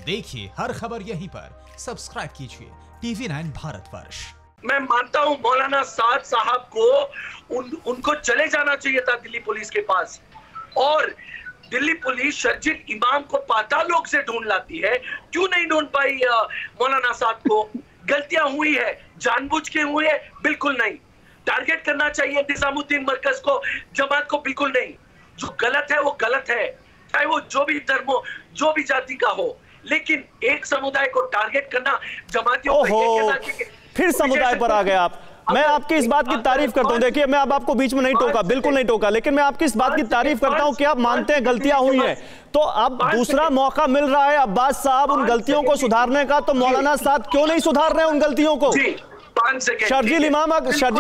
देखिए हर खबर यहीं पर। सब्सक्राइब कीजिए TV9 भारतवर्ष। मैं मानता हूं मौलाना साद साहब को उनको चले जाना चाहिए था दिल्ली पुलिस के पास, और दिल्ली पुलिस शर्जिल इमाम को पातालोक से ढूंढ लाती है, क्यों नहीं ढूंढ पाई मौलाना साद को? गलतियां हुई है, जानबूझ के हुई है? बिल्कुल नहीं। टारगेट करना चाहिए निजामुद्दीन मरकज को, जमात को बिल्कुल नहीं। जो गलत है वो गलत है, चाहे वो जो भी धर्म हो, जो भी जाति का हो, लेकिन एक समुदाय को टारगेट करना जमातियों को फिर समुदाय पर आ गए आप। मैं आपकी इस बात की तारीफ करता हूं। देखिए, मैं अब आपको बीच में नहीं टोका, बिल्कुल नहीं टोका, लेकिन मैं आपकी इस बात की तारीफ करता हूं कि आप मानते हैं गलतियां हुई हैं। तो अब दूसरा मौका मिल रहा है अब्बास साहब उन गलतियों को सुधारने का, तो मौलाना साद क्यों नहीं सुधार रहे उन गलतियों को? शर्जिल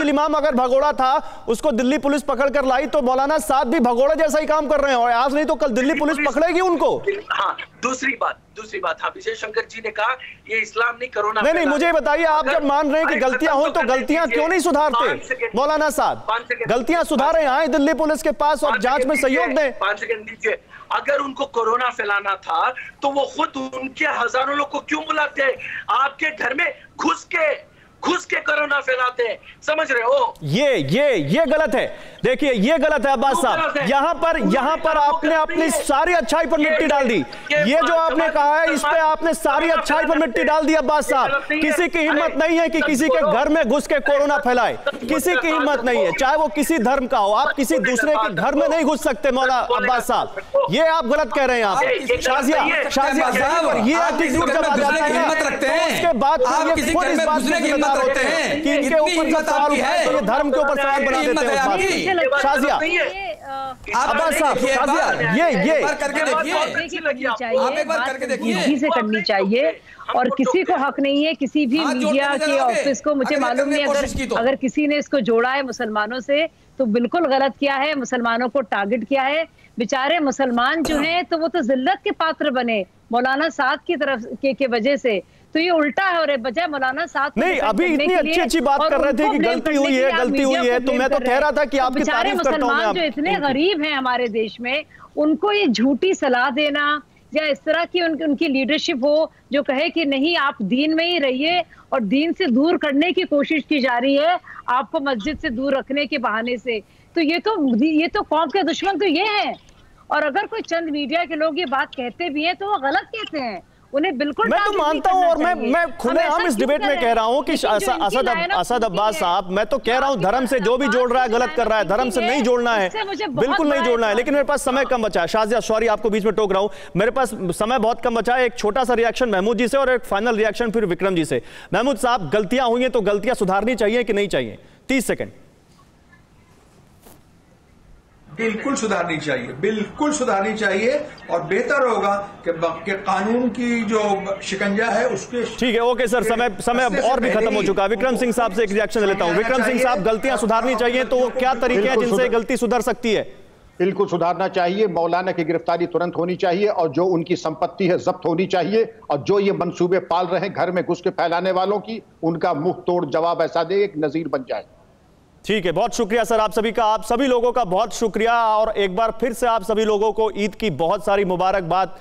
इमाम अगर भगोड़ा था, उसको दिल्ली पुलिस पकड़ कर लाई, तो मौलाना साद भी भगोड़ा जैसा ही काम कर रहे हैं, और आज नहीं तो कल दिल्ली पुलिस पकड़ेगी उनको। हाँ, दूसरी बात हाँ, विजय शंकर जी ने कहा ये इस्लाम नहीं कोरोना। नहीं, मुझे बताइए, आप जब मान रहे हैं कि गलतियां हुई, तो गलतियां क्यों नहीं सुधारते मौलाना साद? गलतियां सुधारे, आए दिल्ली पुलिस के पास और जांच में सहयोग दें। 5 सेकंड दीजिए। अगर उनको कोरोना फैलाना था तो वो खुद उनके हजारों लोग को क्यों बुलाते हैं? आपके घर में घुस के कोरोना फैलाते हैं, समझ रहे हो? ये गलत है। देखिए, ये गलत है अब्बास साहब। यहाँ पर आपने अपनी सारी अच्छाई पर मिट्टी डाल दी। ये जो आपने कहा है, इस पे आपने सारी अच्छाई पर मिट्टी डाल दी अब्बास साहब। किसी की हिम्मत नहीं है कि किसी के घर में घुस के कोरोना फैलाए, किसी की हिम्मत नहीं है, चाहे वो किसी धर्म का हो। आप किसी दूसरे के घर में नहीं घुस सकते मौला अब्बास साहब, ये आप गलत कह रहे हैं। आप शाजिया ये एटीट्यूड जब आ जाता है, उसके बाद होते हैं कि इनके ऊपर जो सवाल उठाए तो ये धर्म के ऊपर सवाल बना देते हैं। शाजिया, अब्बास साहब, शाजिया, ये करके देखिए, आप एक बार करके देखिए, से करनी चाहिए। और किसी को हक नहीं है किसी भी मीडिया के ऑफिस को, मुझे मालूम नहीं, अगर किसी ने इसको जोड़ा है मुसलमानों से तो बिल्कुल गलत किया है, मुसलमानों को टारगेट किया है। बेचारे मुसलमान जो हैं तो वो तो जिल्लत के पात्र बने मौलाना साद की तरफ के वजह से, तो ये उल्टा है। और बजाय मौलाना साद नहीं, अभी इतनी अच्छी बात कर रहे थे कि गलती हुई है, तो मैं तो कह रहा था कि आपकी तारीफ करता हूं। मुसलमान जो इतने गरीब हैं हमारे देश में, उनको ये झूठी सलाह देना या इस तरह की उनकी लीडरशिप हो जो कहे कि नहीं आप दीन में ही रहिए, और दीन से दूर करने की कोशिश की जा रही है आपको मस्जिद से दूर रखने के बहाने से, तो ये तो कौम के दुश्मन तो ये है। और अगर कोई चंद मीडिया के लोग ये बात कहते भी हैं तो वो गलत कहते हैं, उन्हें बिल्कुल मैं तो मानता हूं, और मैं खुलेआम इस डिबेट में कह रहा हूं कि असद अब्बास साहब, मैं तो कह रहा हूं धर्म से जो भी जोड़ रहा है गलत कर रहा है, धर्म से नहीं जोड़ना है, बिल्कुल नहीं जोड़ना है। लेकिन मेरे पास समय कम बचा है। शाजिया, सॉरी आपको बीच में टोक रहा हूं, मेरे पास समय बहुत कम बचा है। एक छोटा सा रिएक्शन महमूद जी से और एक फाइनल रिएक्शन फिर विक्रम जी से। महमूद साहब, गलतियां हुई हैं तो गलतियां सुधारनी चाहिए कि नहीं चाहिए? 30 सेकंड। बिल्कुल सुधारनी चाहिए, बिल्कुल सुधारनी चाहिए, और बेहतर होगा कि कानून की जो शिकंजा है उसके। ठीक है, ओके सर, समय और भी खत्म हो चुका है। विक्रम सिंह साहब से एक रिएक्शन लेता हूं। विक्रम सिंह साहब, गलतियां सुधारनी चाहिए तो वो क्या तरीके हैं जिनसे गलती सुधर सकती है? बिल्कुल सुधारना चाहिए। मौलाना की गिरफ्तारी तुरंत होनी चाहिए, और जो उनकी संपत्ति है जब्त होनी चाहिए, और जो ये मंसूबे पाल रहे हैं घर में घुस के फैलाने वालों की, उनका मुंह तोड़ जवाब ऐसा दे एक नजीर बन जाए। ठीक है, बहुत शुक्रिया सर आप सभी का, आप सभी लोगों का बहुत शुक्रिया, और एक बार फिर से आप सभी लोगों को ईद की बहुत सारी मुबारकबाद,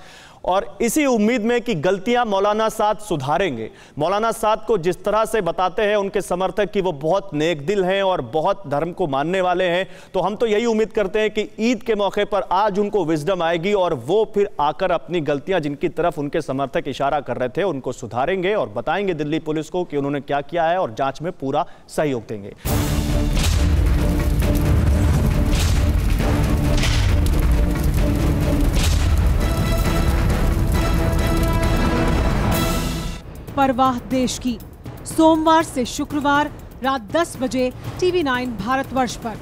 और इसी उम्मीद में कि गलतियां मौलाना साद सुधारेंगे। मौलाना साद को जिस तरह से बताते हैं उनके समर्थक कि वो बहुत नेक दिल हैं और बहुत धर्म को मानने वाले हैं, तो हम तो यही उम्मीद करते हैं कि ईद के मौके पर आज उनको विजडम आएगी और वो फिर आकर अपनी गलतियां जिनकी तरफ उनके समर्थक इशारा कर रहे थे उनको सुधारेंगे और बताएंगे दिल्ली पुलिस को कि उन्होंने क्या किया है, और जांच में पूरा सहयोग देंगे। परवाह देश की, सोमवार से शुक्रवार रात 10 बजे TV9 भारतवर्ष पर।